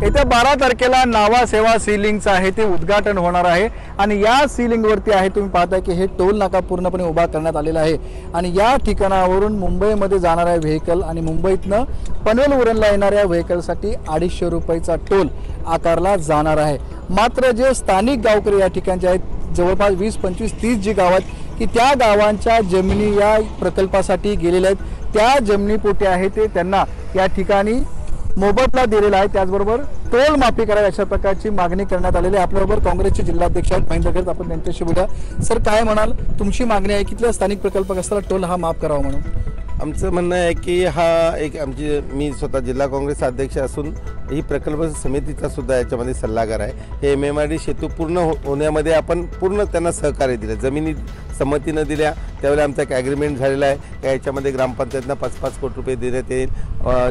येत्या 12 तारखेला नावा सेवा सीलिंगचं आहे ते उद्घाटन होणार आहे आणि या सीलिंगवरती आहे तुम्ही पाहताय की हे टोल नाका पूर्णपणे उभा करण्यात आलेला आहे आणि या ठिकाणावरून मुंबईमध्ये जाणाऱ्या व्हेकल आणि मुंबईतनं पनवेल उरणला येणाऱ्या व्हेकलसाठी 250 रुपयाचा टोल आकारला जाणार आहे। मात्र जे स्थानिक गावकरी या ठिकाणचे आहेत जवळपास 20, 25, 30 जी गाव आहेत की त्या गावांच्या जमिनी या प्रकल्पासाठी गेलेल्या आहेत त्या जमिनीपोटी आहे ते त्यांना या ठिकाणी मोबदला दिलेला आहे। त्याचबरोबर टोल माफी करावी अशा प्रकारची मागणी करण्यात आलेली आहे। आपल्याबरोबर काँग्रेसचे जिल्हाध्यक्ष महेंद्र गर्ग आपण त्यांच्याशी बोलूया। सर काय म्हणाल, तुमची मागणी आहे की स्थानिक प्रकल्प असताना टोल हा माफ करावा म्हणून? आमचं म्हणणं आहे की हा एक मी स्वतः जिल्हा काँग्रेस अध्यक्ष असून ही प्रकल्प समितीचा सुद्धा याच्यामध्ये सल्लागार आहे। हे MMRD सेतू पूर्ण होण्यामध्ये आपण पूर्ण त्यांना सहकार्य दिलं, जमिनी संमतीनं दिल्या त्यावेळेला आमचा एक ॲग्रीमेंट झालेला आहे की याच्यामध्ये ग्रामपंचायतना 5-5 कोटी रुपये देण्यात येईल।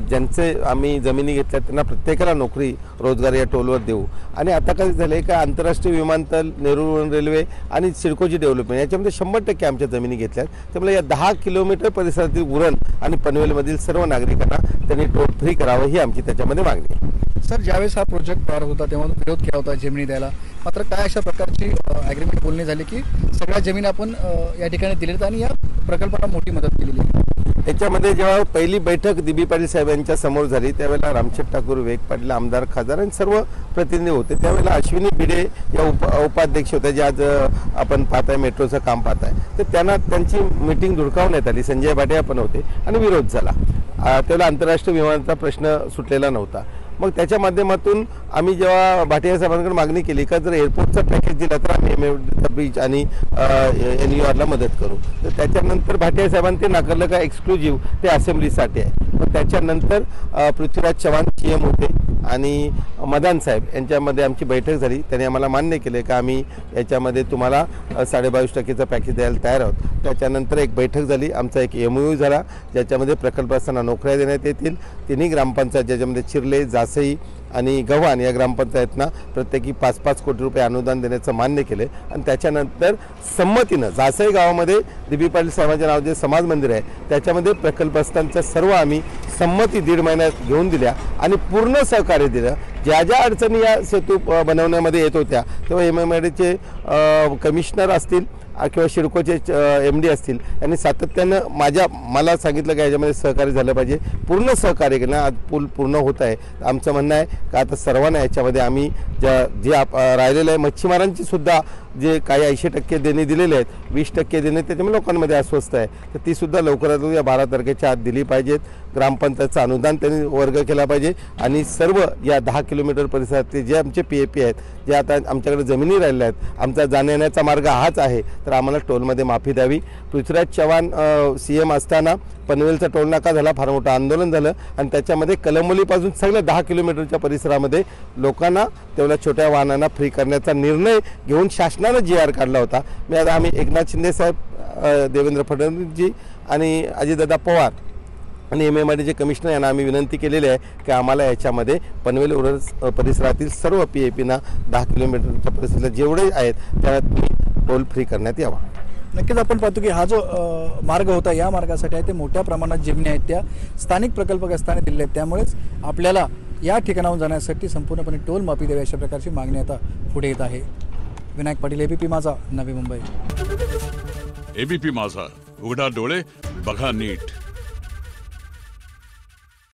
ज्यांचे आम्ही जमिनी घेतल्या त्यांना प्रत्येकाला नोकरी रोजगार या टोलवर देऊ। आणि आता काय झालं आहे का आंतरराष्ट्रीय विमानतळ, नेहरू रेल्वे आणि सिडकोची डेव्हलपमेंट याच्यामध्ये 100% आमच्या जमिनी घेतल्यात। त्यामुळे या 10 किलोमीटर परिसरातील उरण आणि पनवेलमधील सर्व नागरिकांना त्यांनी टोल फ्री करावं ही आमची त्याच्यामध्ये मागणी आहे। सर ज्यावेळेस हा प्रोजेक्ट तयार होता तेव्हा विरोध केला होता जमिनी द्यायला, मात्र काय अशा प्रकारची ॲग्रीमेंट बोलणी झाली की सगळ्या जमीन आपण या ठिकाणी दिलेत आणि या प्रकल्पाला मोठी मदत केलेली आहे। याच्यामध्ये जेव्हा पहिली बैठक DB पाटील साहेब यांच्या समोर झाली त्यावेळेला रामशेठ ठाकूर, विवेक पाटील, आमदार, खासदार आणि सर्व प्रतिनिधी होते। त्यावेळेला अश्विनी भिडे या उपाध्यक्ष होत्या जे आज आपण पाहताय मेट्रोचं काम पाहताय, तर त्यांना त्यांची मीटिंग धुडकावण्यात आली। संजय भाटिया पण होते आणि विरोध झाला। त्यावेळेला आंतरराष्ट्रीय विमानाचा प्रश्न सुटलेला नव्हता। मग त्याच्या माध्यमातून आम्ही जेव्हा भाटिया साहेबांकडे मागणी केली का जर एअरपोर्टचा पॅकेज दिला तर आम्ही MMRD ब्रिज आणि NURला मदत करू, तर त्याच्यानंतर भाटिया साहेबांनी ते नाकारलं का एक्सक्लुझिव्ह ते असेंब्लीसाठी आहे। मग त्याच्यानंतर पृथ्वीराज चव्हाण CM होते आणि मदान साहेब यांच्यामध्ये आमची बैठक झाली। त्यांनी आम्हाला मान्य केले का आम्ही याच्यामध्ये तुम्हाला 22.5% पॅकेज द्यायला तयार आहोत। त्याच्यानंतर एक बैठक झाली, आमचा एक MOU झाला ज्याच्यामध्ये प्रकल्प असताना नोकऱ्या देण्यात येतील। तिन्ही ग्रामपंचायत ज्याच्यामध्ये चिर्ले, जासई आणि गव्हाण या ग्रामपंचायतना प्रत्येकी 5-5 कोटी रुपये अनुदान देण्याचं मान्य केले। आणि त्याच्यानंतर संमतीनं जासई गावामध्ये DB पाटील साहेबांच्या नावाचे जे समाज मंदिर आहे त्याच्यामध्ये प्रकल्पस्थांच्या सर्व आम्ही संमती 1.5 महिन्यात घेऊन दिल्या आणि पूर्ण सहकार्य दिलं। ज्या ज्या अडचणी या सेतू बनवण्यामध्ये येत होत्या तेव्हा MMRDचे कमिशनर असतील किंवा सिडकोचे MD असतील यांनी सातत्यानं मला सांगितलं की याच्यामध्ये सहकार्य झालं पाहिजे, पूर्ण सहकार्य केलं। आज पूल पूर्ण होत आहे। आमचं म्हणणं आहे का आता सर्वांना याच्यामध्ये आम्ही जे राहिलेलं आहे मच्छीमारांची सुद्धा जे काही 80% देणे दिलेले आहेत, 20% देणे त्याच्यामुळे लोकांमध्ये अस्वस्थ आहे, तर ती सुद्धा लवकरात या 12 तारखेच्या आत दिली पाहिजेत। ग्रामपंचायतचं अनुदान त्यांनी वर्ग केला पाहिजे आणि सर्व या 10 किलोमीटर परिसरातले जे आमचे PAP आहेत, जे आता आमच्याकडे जमिनी राहिल्या आहेत, आमचा जाण्याचा मार्ग हाच आहे, तर आम्हाला टोलमध्ये माफी द्यावी। पृथ्वीराज चव्हाण CM असताना पनवेलचा टोल नाका झाला, फार मोठं आंदोलन झालं आणि त्याच्यामध्ये कलंबोलीपासून सगळ्या 10 किलोमीटरच्या परिसरामध्ये लोकांना तेवढ्या छोट्या वाहनांना फ्री करण्याचा निर्णय घेऊन शासनानं GR काढला होता। मी आता आम्ही एकनाथ शिंदे साहेब, देवेंद्र फडणवीसजी आणि अजितदादा पवार आणि MMRDचे कमिशनर यांना आम्ही विनंती केलेली आहे की आम्हाला याच्यामध्ये पनवेल उरण परिसरातील सर्व PAPना 10 किलोमीटरच्या परिसरात जेवढे आहेत त्यात टोल फ्री करण्यात यावा। नक्कीच आपण पाहतो की हा जो मार्ग होता या मार्गासाठी आहे ते मोठ्या प्रमाणात जमिनी आहेत त्या स्थानिक प्रकल्पग्रस्तांनी दिलेल्या आहेत, त्यामुळेच आपल्याला या ठिकाणाहून जाण्यासाठी संपूर्णपणे टोल माफी द्यावी अशा प्रकारची मागणी आता पुढे येत आहे। विनायक पाटील, ABP माझा, नवी मुंबई। ABP माझा, उघडा डोळे बघा नीट।